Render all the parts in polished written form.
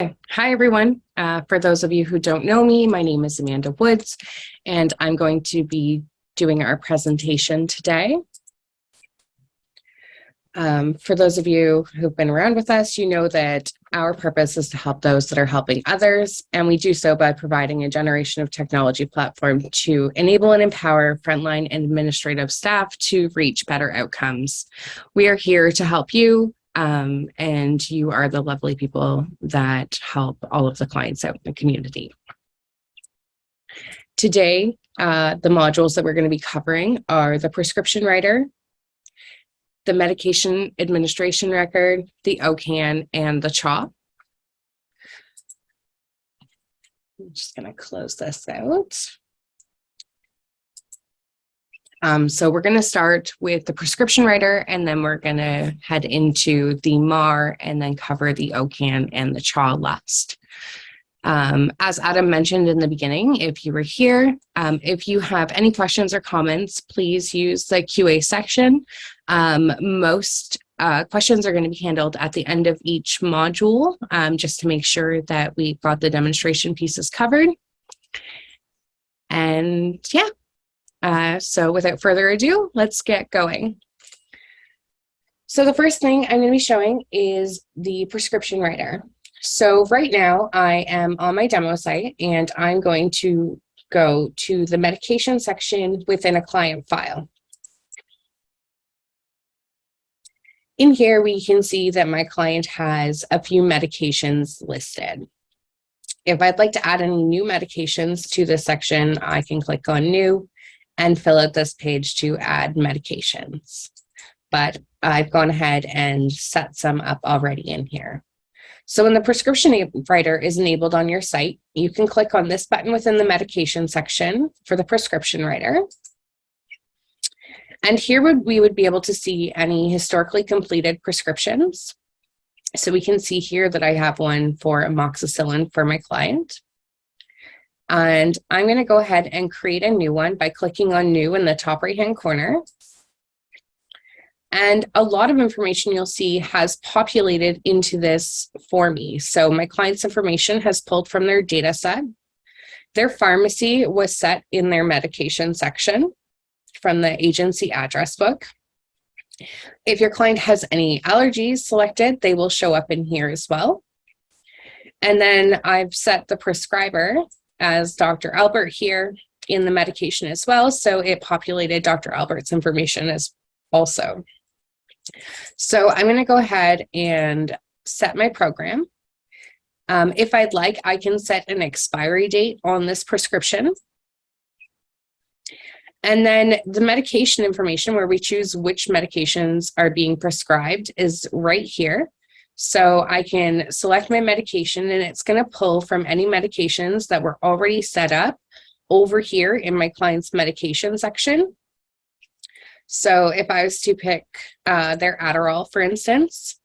Hi, everyone. For those of you who don't know me, my name is Amanda Woods, and I'm going to be doing our presentation today. For those of you who've been around with us, you know that our purpose is to help those that are helping others, and we do so by providing a generation of technology platform to enable and empower frontline and administrative staff to reach better outcomes. We are here to help you. And you are the lovely people that help all of the clients out in the community. Today, the modules that we're going to be covering are the prescription writer, the medication administration record, the OCAN, and the CHOP. I'm just going to close this out. So we're going to start with the prescription writer, and then we're going to head into the MAR and then cover the OCAN and the CHA last. As Adam mentioned in the beginning, if you were here, if you have any questions or comments, please use the QA section. Most questions are going to be handled at the end of each module, just to make sure that we've got the demonstration pieces covered. And yeah. So without further ado, let's get going. So the first thing I'm going to be showing is the prescription writer. So right now I am on my demo site, and I'm going to go to the medication section within a client file. In here, we can see that my client has a few medications listed. If I'd like to add any new medications to this section, I can click on New and fill out this page to add medications. But I've gone ahead and set some up already in here. So when the prescription writer is enabled on your site, you can click on this button within the medication section for the prescription writer. And here we would be able to see any historically completed prescriptions. So we can see here that I have one for amoxicillin for my client. And I'm going to go ahead and create a new one by clicking on New in the top right-hand corner. And a lot of information you'll see has populated into this for me. So my client's information has pulled from their data set. Their pharmacy was set in their medication section from the agency address book. If your client has any allergies selected, they will show up in here as well. And then I've set the prescriber as Dr. Albert here in the medication as well. So it populated Dr. Albert's information as also. So I'm going to go ahead and set my program. If I'd like, I can set an expiry date on this prescription. And then the medication information where we choose which medications are being prescribed is right here. So I can select my medication, and it's going to pull from any medications that were already set up over here in my client's medication section. So if I was to pick their Adderall, for instance,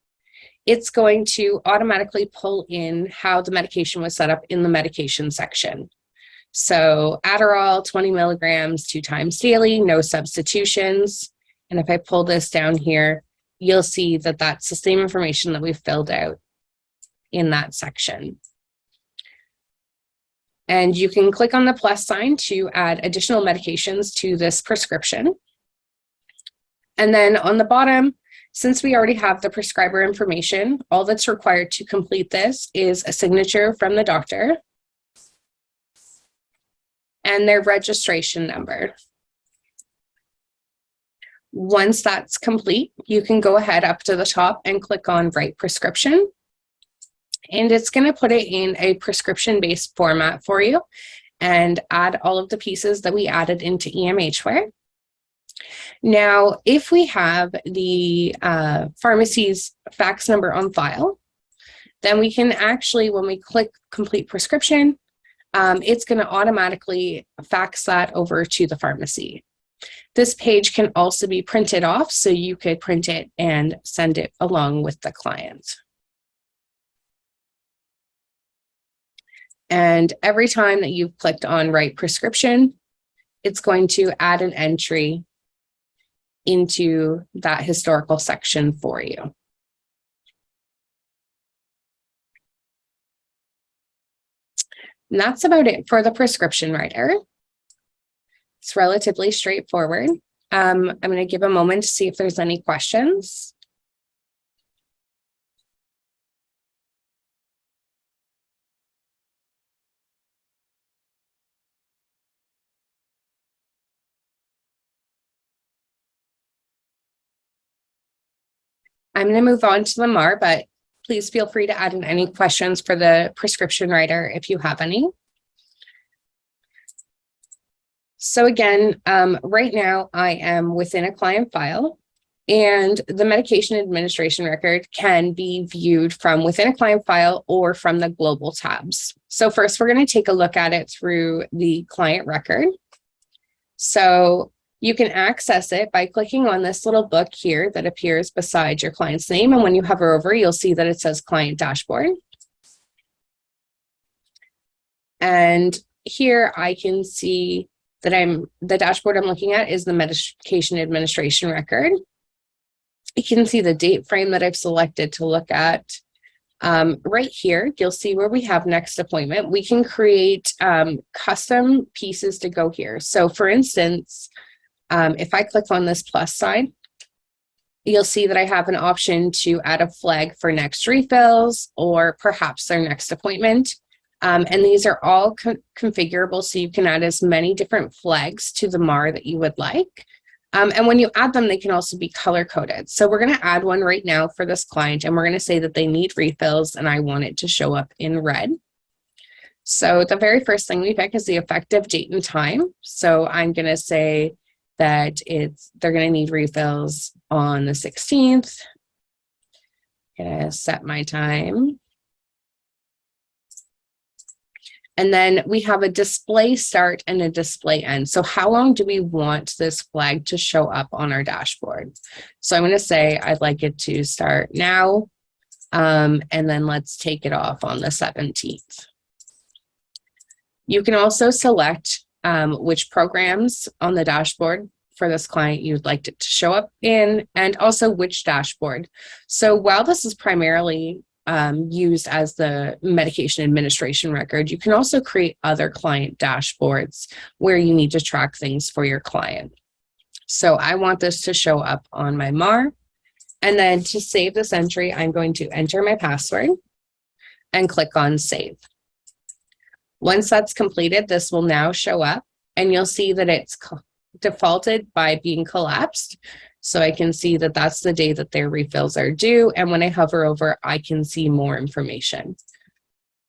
it's going to automatically pull in how the medication was set up in the medication section. So Adderall, 20 milligrams, 2 times daily, no substitutions. And if I pull this down here, you'll see that that's the same information that we've filled out in that section. And you can click on the plus sign to add additional medications to this prescription. And then on the bottom, since we already have the prescriber information, all that's required to complete this is a signature from the doctor and their registration number. Once that's complete, you can go ahead up to the top and click on Write Prescription. And it's going to put it in a prescription-based format for you and add all of the pieces that we added into EMHware. Now, if we have the pharmacy's fax number on file, then we can actually, when we click Complete Prescription, it's going to automatically fax that over to the pharmacy. This page can also be printed off, so you could print it and send it along with the client. And every time that you've clicked on Write Prescription, it's going to add an entry into that historical section for you. And that's about it for the prescription writer. It's relatively straightforward. I'm going to give a moment to see if there's any questions. I'm going to move on to the MAR, but please feel free to add in any questions for the prescription writer if you have any. So again, right now I am within a client file, and the medication administration record can be viewed from within a client file or from the global tabs. So first, we're going to take a look at it through the client record. So you can access it by clicking on this little book here that appears beside your client's name. And when you hover over, you'll see that it says Client Dashboard. And here I can see that the dashboard I'm looking at is the medication administration record. You can see the date frame that I've selected to look at. Right here, you'll see where we have next appointment. We can create custom pieces to go here. So for instance, if I click on this plus sign, you'll see that I have an option to add a flag for next refills or perhaps their next appointment. And these are all configurable, so you can add as many different flags to the MAR that you would like. And when you add them, they can also be color coded. So we're going to add one right now for this client, and we're going to say that they need refills and I want it to show up in red. So the very first thing we pick is the effective date and time. So I'm going to say that they're going to need refills on the 16th. I'm going to set my time. And then we have a display start and a display end. So how long do we want this flag to show up on our dashboard? So I'm going to say I'd like it to start now, and then let's take it off on the 17th. You can also select which programs on the dashboard for this client you'd like it to show up in, and also which dashboard. So while this is primarily used as the medication administration record, you can also create other client dashboards where you need to track things for your client. So I want this to show up on my MAR. And then to save this entry, I'm going to enter my password and click on save. Once that's completed, this will now show up, and you'll see that it's defaulted by being collapsed. So I can see that that's the day that their refills are due. And when I hover over, I can see more information.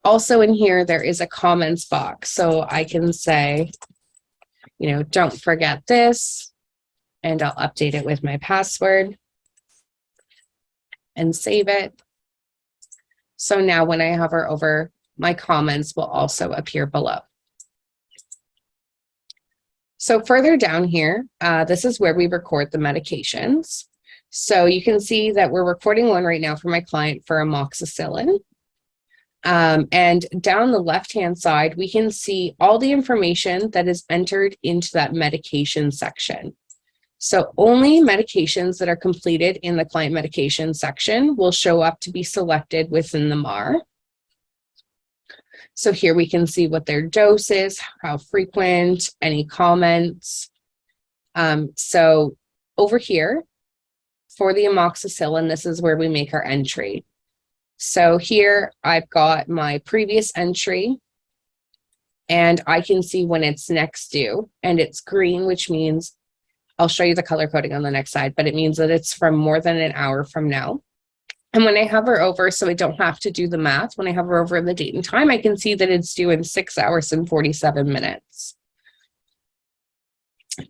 Also in here, there is a comments box. So I can say, don't forget this, and I'll update it with my password and save it. So now when I hover over, my comments will also appear below. So further down here, this is where we record the medications. So you can see that we're recording one right now for my client for amoxicillin. And down the left-hand side, we can see all the information that is entered into that medication section. So only medications that are completed in the client medication section will show up to be selected within the MAR. So here we can see what their dose is, how frequent, any comments. So over here, for the amoxicillin, this is where we make our entry. So here I've got my previous entry, and I can see when it's next due, and it's green, which means, I'll show you the color coding on the next slide, but it means that it's from more than an hour from now. And when I hover over, so I don't have to do the math, when I hover over the date and time, I can see that it's due in 6 hours and 47 minutes.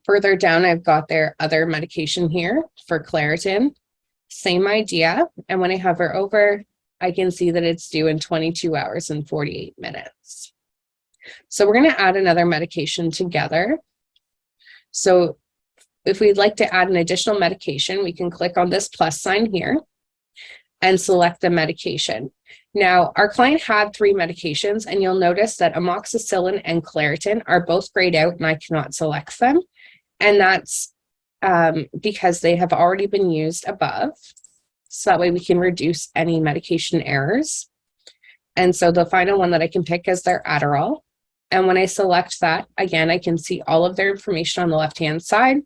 Further down, I've got their other medication here for Claritin. Same idea. And when I hover over, I can see that it's due in 22 hours and 48 minutes. So we're going to add another medication together. So if we'd like to add an additional medication, we can click on this plus sign here and select the medication. Now, our client had 3 medications, and you'll notice that amoxicillin and Claritin are both grayed out, and I cannot select them. And that's because they have already been used above. So that way we can reduce any medication errors. And so the final one that I can pick is their Adderall. And when I select that, again, I can see all of their information on the left-hand side.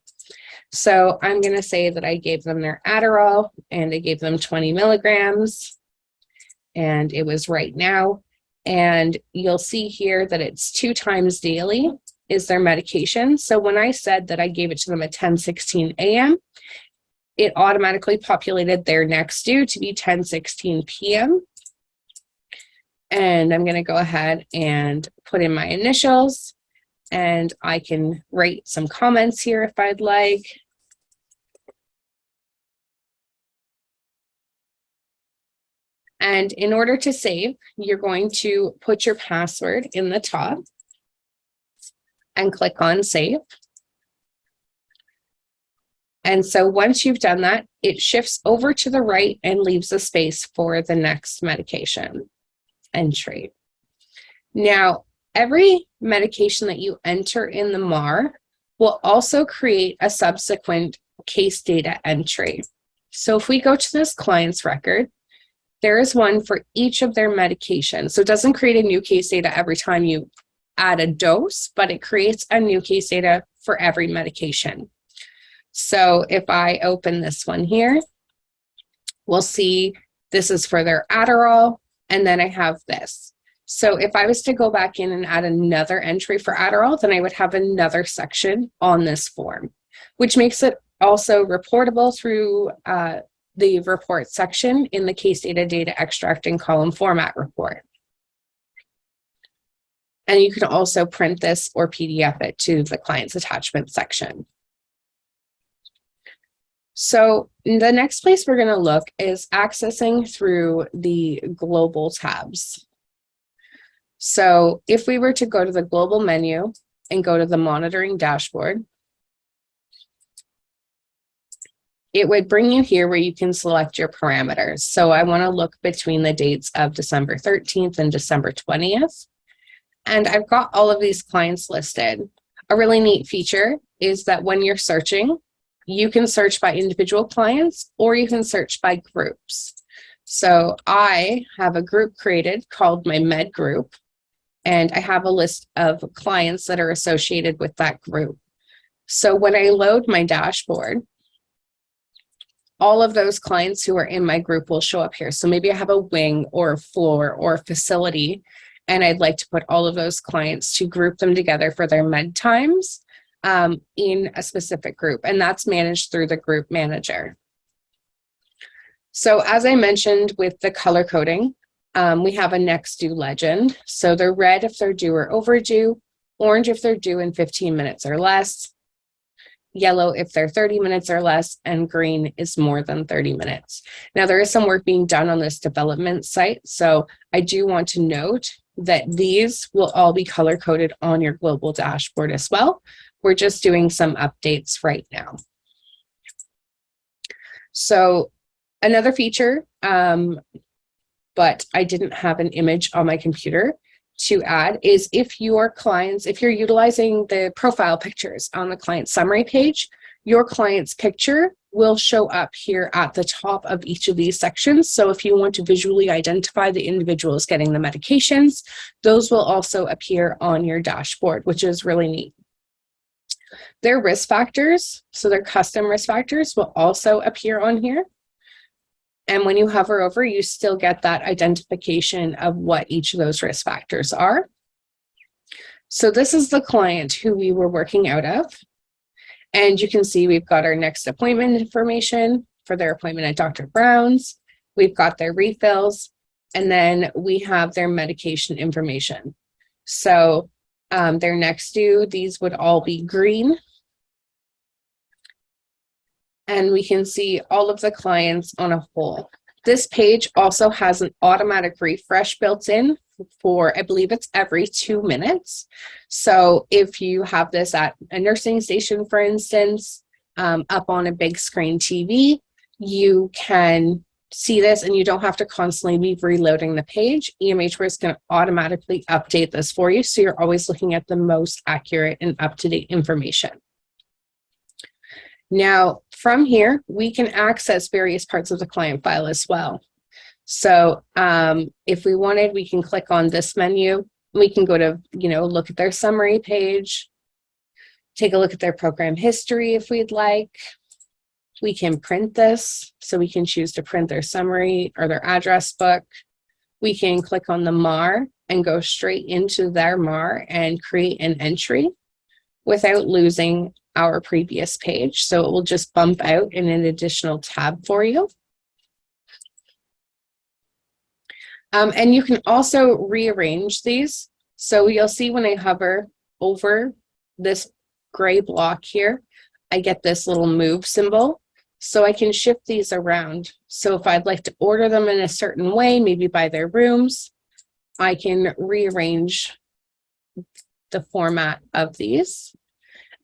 So I'm going to say that I gave them their Adderall and I gave them 20 milligrams and it was right now. And you'll see here that it's 2 times daily is their medication. So when I said that I gave it to them at 10:16 a.m., it automatically populated their next due to be 10:16 p.m. And I'm going to go ahead and put in my initials, and I can write some comments here if I'd like. And in order to save, you're going to put your password in the top and click on save. And so once you've done that, it shifts over to the right and leaves a space for the next medication entry. Now, every medication that you enter in the MAR will also create a subsequent case data entry. So if we go to this client's record, there is one for each of their medications. So it doesn't create a new case data every time you add a dose, but it creates a new case data for every medication. So if I open this one here, we'll see this is for their Adderall, and then I have this. So if I was to go back in and add another entry for Adderall, then I would have another section on this form, which makes it also reportable through the report section in the case data extracting column format report. And you can also print this or PDF it to the client's attachment section. So the next place we're going to look is accessing through the global tabs. So if we were to go to the global menu and go to the monitoring dashboard, it would bring you here where you can select your parameters. So I want to look between the dates of December 13th and December 20th. And I've got all of these clients listed. A really neat feature is that when you're searching, you can search by individual clients or you can search by groups. So I have a group created called my med group, and I have a list of clients that are associated with that group. So when I load my dashboard, all of those clients who are in my group will show up here. So maybe I have a wing or a floor or a facility, and I'd like to put all of those clients to group them together for their med times in a specific group, and that's managed through the group manager. So as I mentioned with the color coding, we have a next due legend. So they're red if they're due or overdue, orange if they're due in 15 minutes or less, yellow if they're 30 minutes or less, and green is more than 30 minutes. Now there is some work being done on this development site, so I do want to note that these will all be color coded on your global dashboard as well. We're just doing some updates right now. So another feature, but I didn't have an image on my computer to add, is if your clients, if you're utilizing the profile pictures on the client summary page, your client's picture will show up here at the top of each of these sections. So if you want to visually identify the individuals getting the medications, those will also appear on your dashboard, which is really neat. Their risk factors, so their custom risk factors, will also appear on here. And when you hover over, you still get that identification of what each of those risk factors are. So this is the client who we were working out of. And you can see we've got our next appointment information for their appointment at Dr. Brown's. We've got their refills, and then we have their medication information. So their next due, these would all be green. And we can see all of the clients on a whole. This page also has an automatic refresh built in for, I believe it's every 2 minutes. So if you have this at a nursing station, for instance, up on a big screen TV, you can see this and you don't have to constantly be reloading the page. EMHware is going to automatically update this for you, so you're always looking at the most accurate and up-to-date information. Now, from here, we can access various parts of the client file as well. So if we wanted, we can click on this menu We can go to, look at their summary page, take a look at their program history if we'd like. We can print this, so we can choose to print their summary or their address book. We can click on the MAR and go straight into their MAR and create an entry without losing our previous page. So it will just bump out in an additional tab for you. And you can also rearrange these. So you'll see when I hover over this gray block here, I get this little move symbol. So I can shift these around. So if I'd like to order them in a certain way, maybe by their rooms, I can rearrange the format of these.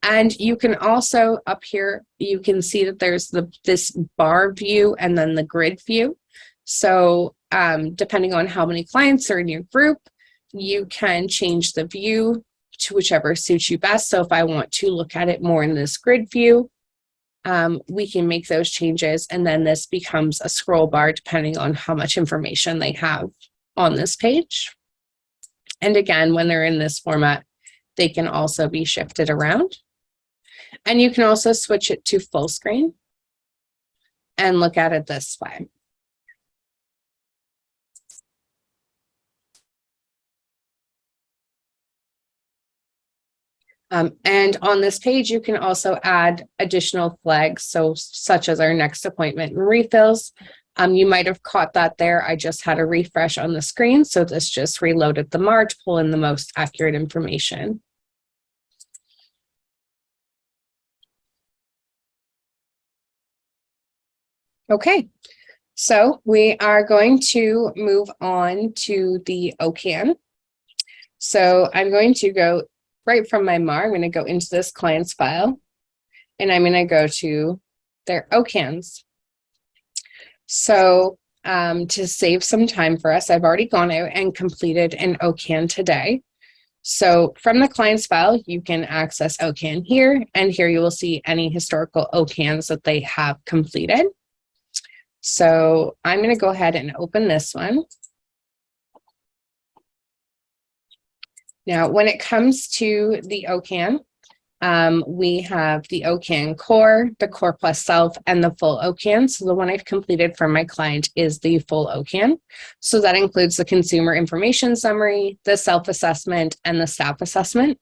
And you can also, up here, you can see that there's this bar view and then the grid view. So depending on how many clients are in your group, you can change the view to whichever suits you best. So if I want to look at it more in this grid view, we can make those changes, and then this becomes a scroll bar depending on how much information they have on this page. And again, when they're in this format, they can also be shifted around. And you can also switch it to full screen and look at it this way. And on this page, you can also add additional flags, so such as our next appointment and refills. You might have caught that there. I just had a refresh on the screen, so this just reloaded the MAR to pull in the most accurate information. Okay, so we are going to move on to the OCAN. So I'm going to go right from my MAR. I'm going to go into this client's file, and I'm going to go to their OCANs. So to save some time for us, I've already gone out and completed an OCAN today. So from the client's file, you can access OCAN here, and here you will see any historical OCANs that they have completed. So I'm going to go ahead and open this one. Now, when it comes to the OCAN, we have the OCAN Core, the Core Plus Self, and the full OCAN. So the one I've completed for my client is the full OCAN. So that includes the consumer information summary, the self-assessment, and the staff assessment.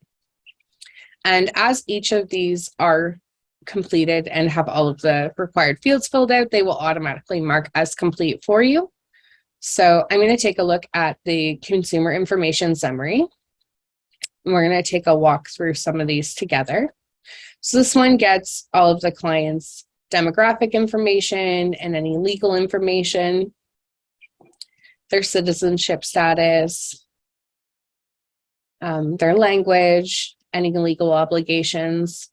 And as each of these are completed and have all of the required fields filled out, they will automatically mark as complete for you. So I'm going to take a look at the consumer information summary. We're going to take a walk through some of these together. So this one gets all of the clients' demographic information and any legal information, their citizenship status, their language, any legal obligations.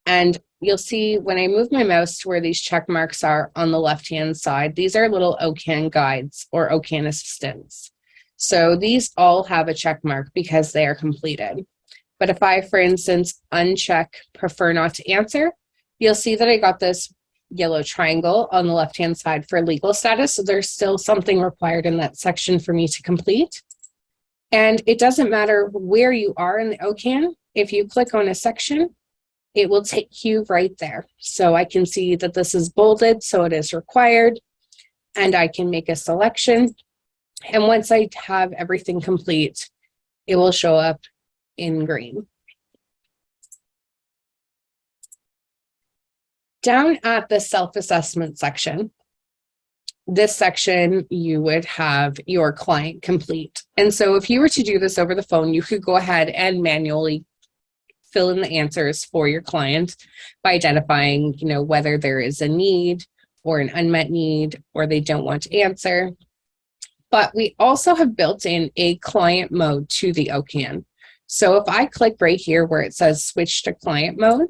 And you'll see when I move my mouse to where these check marks are on the left-hand side, these are little OCAN guides or OCAN assistants. So these all have a check mark because they are completed. But if I, for instance, uncheck prefer not to answer, you'll see that I got this yellow triangle on the left-hand side for legal status. So there's still something required in that section for me to complete. And it doesn't matter where you are in the OCAN. If you click on a section, it will take you right there. So I can see that this is bolded, so it is required, and I can make a selection. And once I have everything complete, it will show up in green. Down at the self-assessment section, this section you would have your client complete. And so if you were to do this over the phone, you could go ahead and manually fill in the answers for your client by identifying, whether there is a need or an unmet need, or they don't want to answer. But we also have built in a client mode to the OCAN. So if I click right here where it says switch to client mode,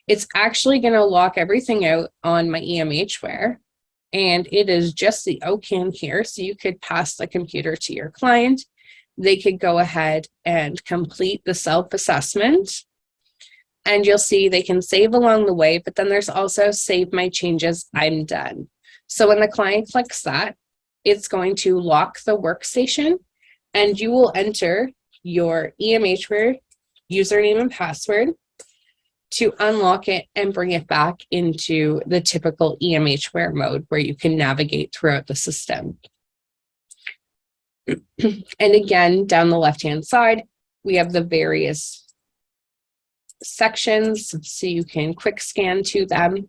it's actually going to lock everything out on my EMHware. And it is just the OCAN here. So you could pass the computer to your client. They could go ahead and complete the self-assessment. And you'll see they can save along the way, but then there's also save my changes, I'm done. So when the client clicks that, it's going to lock the workstation, and you will enter your EMHware username and password to unlock it and bring it back into the typical EMHware mode where you can navigate throughout the system. And again, down the left-hand side, we have the various sections, so you can quick scan to them.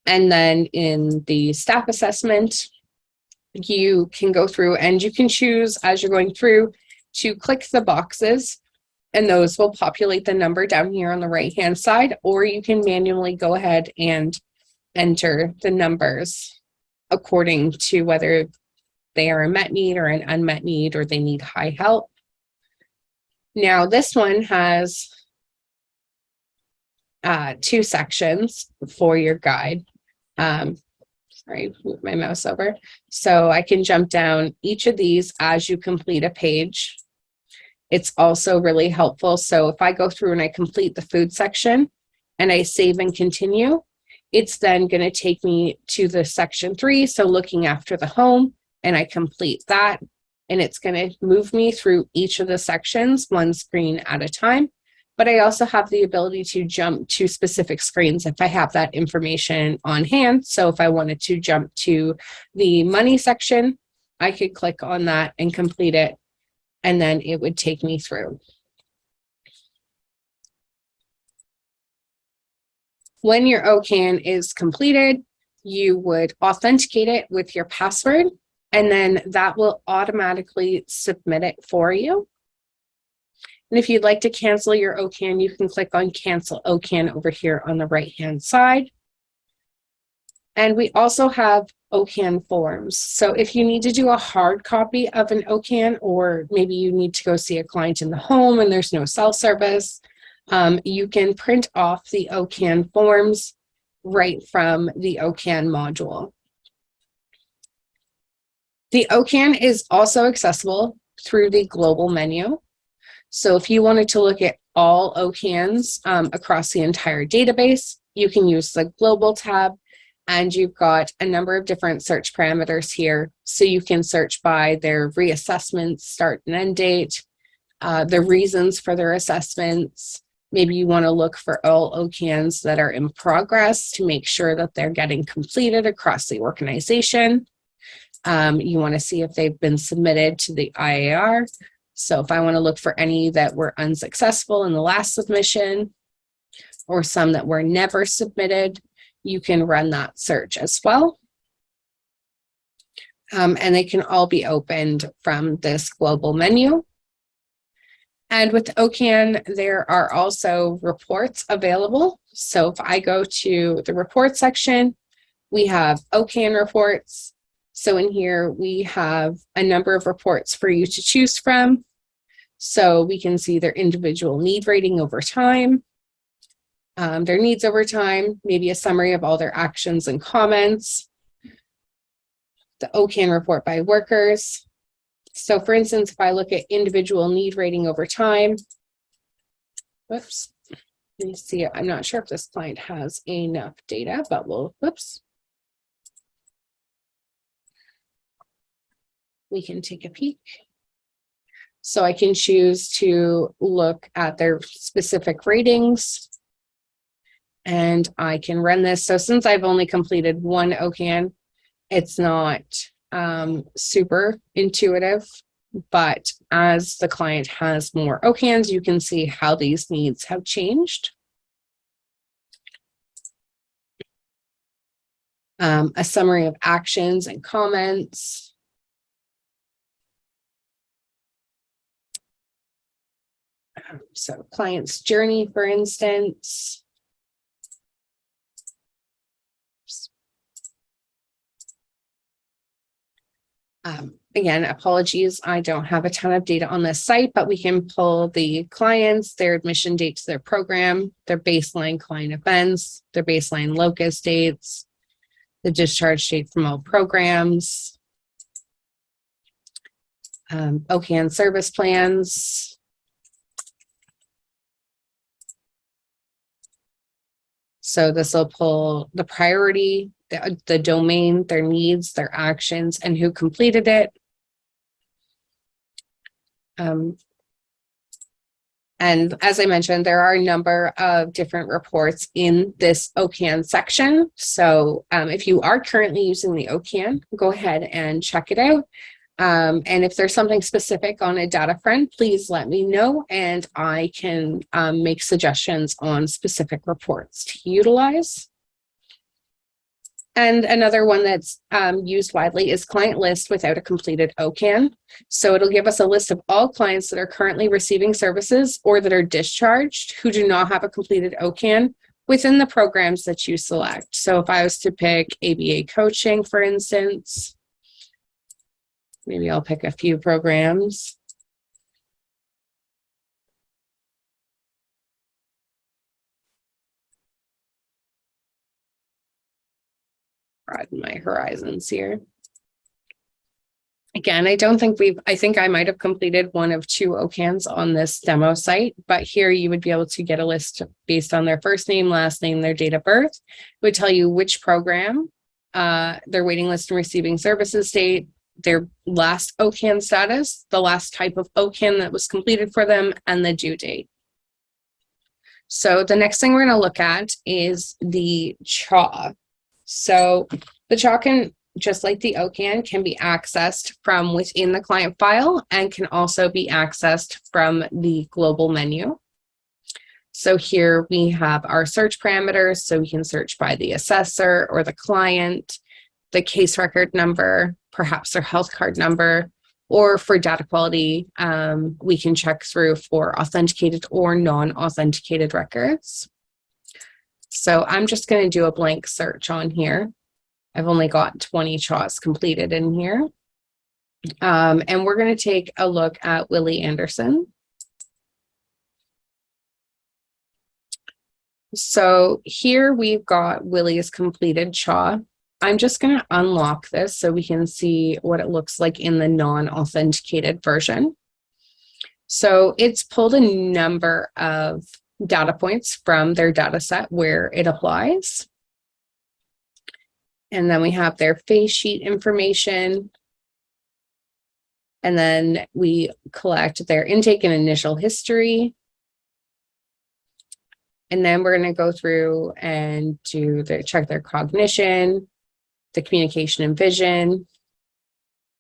And then in the staff assessment, you can go through and you can choose as you're going through to click the boxes, and those will populate the number down here on the right-hand side, or you can manually go ahead and enter the numbers according to whether they are a met need or an unmet need, or they need high help. Now, this one has 2 sections for your guide. Sorry, move my mouse over. So I can jump down each of these as you complete a page. It's also really helpful. So if I go through and I complete the food section and I save and continue, it's then going to take me to the section 3. So looking after the home, and I complete that, and it's going to move me through each of the sections, one screen at a time. But I also have the ability to jump to specific screens if I have that information on hand. So if I wanted to jump to the money section, I could click on that and complete it, and then it would take me through. When your OCAN is completed, you would authenticate it with your password, and then that will automatically submit it for you. And if you'd like to cancel your OCAN, you can click on Cancel OCAN over here on the right-hand side. And we also have OCAN forms. So if you need to do a hard copy of an OCAN, or maybe you need to go see a client in the home and there's no cell service, you can print off the OCAN forms right from the OCAN module. The OCAN is also accessible through the global menu. So if you wanted to look at all OCANs across the entire database, you can use the global tab, and you've got a number of different search parameters here. So you can search by their reassessments, start and end date, the reasons for their assessments. Maybe you want to look for all OCANs that are in progress to make sure that they're getting completed across the organization. You want to see if they've been submitted to the IAR. So if I want to look for any that were unsuccessful in the last submission, or some that were never submitted, you can run that search as well. And they can all be opened from this global menu. And with OCAN, there are also reports available. So if I go to the report section, we have OCAN reports. So in here, we have a number of reports for you to choose from. So we can see their individual need rating over time, their needs over time, maybe a summary of all their actions and comments, the OCAN report by workers. So for instance, if I look at individual need rating over time, whoops, let me see, I'm not sure if this client has enough data, but we can take a peek. So I can choose to look at their specific ratings, and I can run this. So since I've only completed one OCAN, it's not super intuitive, but as the client has more OCANs, you can see how these needs have changed. A summary of actions and comments. So client's journey, for instance. Again, apologies, I don't have a ton of data on this site, but we can pull the clients, their admission date to their program, their baseline client events, their baseline locus dates, the discharge date from all programs, OCAN service plans. So this will pull the priority, the domain, their needs, their actions, and who completed it. And as I mentioned, there are a number of different reports in this OCAN section. So if you are currently using the OCAN, go ahead and check it out. And if there's something specific on a data front, please let me know and I can make suggestions on specific reports to utilize. And another one that's used widely is client list without a completed OCAN. So it'll give us a list of all clients that are currently receiving services or that are discharged who do not have a completed OCAN within the programs that you select. So if I was to pick ABA coaching, for instance, maybe I'll pick a few programs. Broaden my horizons here. Again, I think I might have completed one of 2 OCANs on this demo site, but here you would be able to get a list based on their first name, last name, their date of birth. It would tell you which program, their waiting list and receiving services date, their last OCAN status, the last type of OCAN that was completed for them, and the due date. So the next thing we're going to look at is the CHA. So the CHA can, just like the OCAN, can be accessed from within the client file and can also be accessed from the global menu. So here we have our search parameters. So we can search by the assessor or the client, the case record number, perhaps their health card number, or for data quality, we can check through for authenticated or non-authenticated records. So I'm just going to do a blank search on here. I've only got 20 CHAs completed in here. And we're going to take a look at Willie Anderson. So here we've got Willie's completed CHA. I'm just going to unlock this so we can see what it looks like in the non-authenticated version. So it's pulled a number of data points from their data set where it applies. And then we have their face sheet information. And then we collect their intake and initial history. And then we're going to go through and check their cognition, the communication and vision,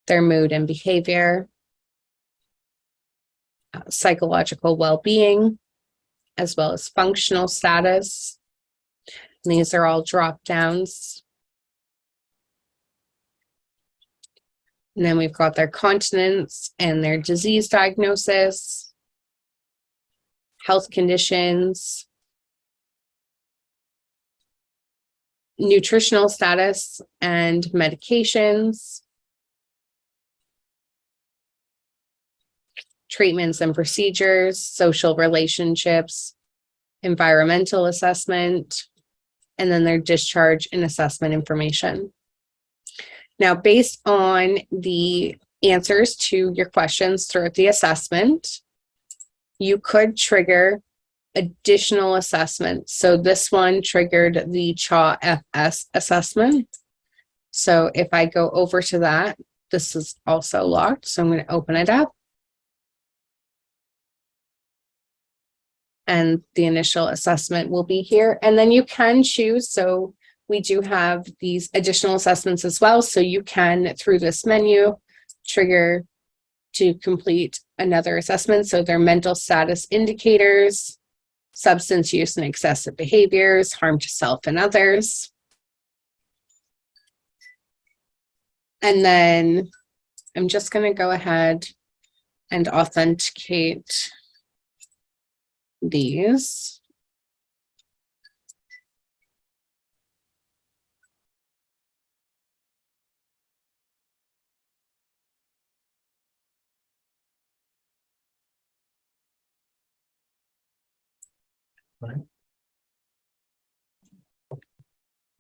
their mood and behavior, psychological well-being, as well as functional status. And these are all drop downs. And then we've got their continence and their disease diagnosis, health conditions, nutritional status and medications, treatments and procedures, social relationships, environmental assessment, and then their discharge and assessment information. Now, based on the answers to your questions throughout the assessment, you could trigger additional assessment. So this one triggered the CHA FS assessment. So if I go over to that, this is also locked. So I'm going to open it up. And the initial assessment will be here. And then you can choose. So we do have these additional assessments as well. So you can, through this menu, trigger to complete another assessment. So their mental status indicators, substance use and excessive behaviors, harm to self and others. And then I'm just going to go ahead and authenticate these.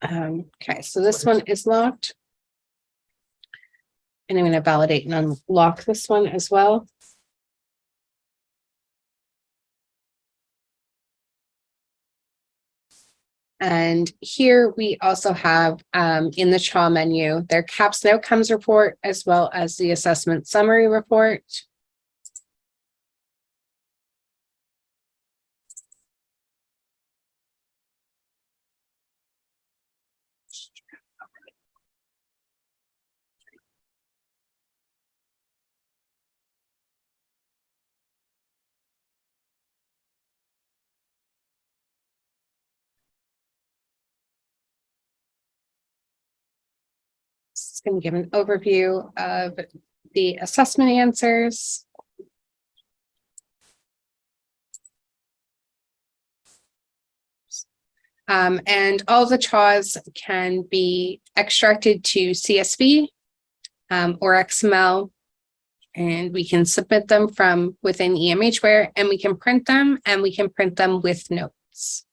Okay, so this one is locked. And I'm going to validate and unlock this one as well. And here we also have in the CHA menu, their CAPS and outcomes report, as well as the assessment summary report. It's going to give an overview of the assessment answers. And all the CHAWs can be extracted to CSV or XML, and we can submit them from within EMHware, and we can print them with notes.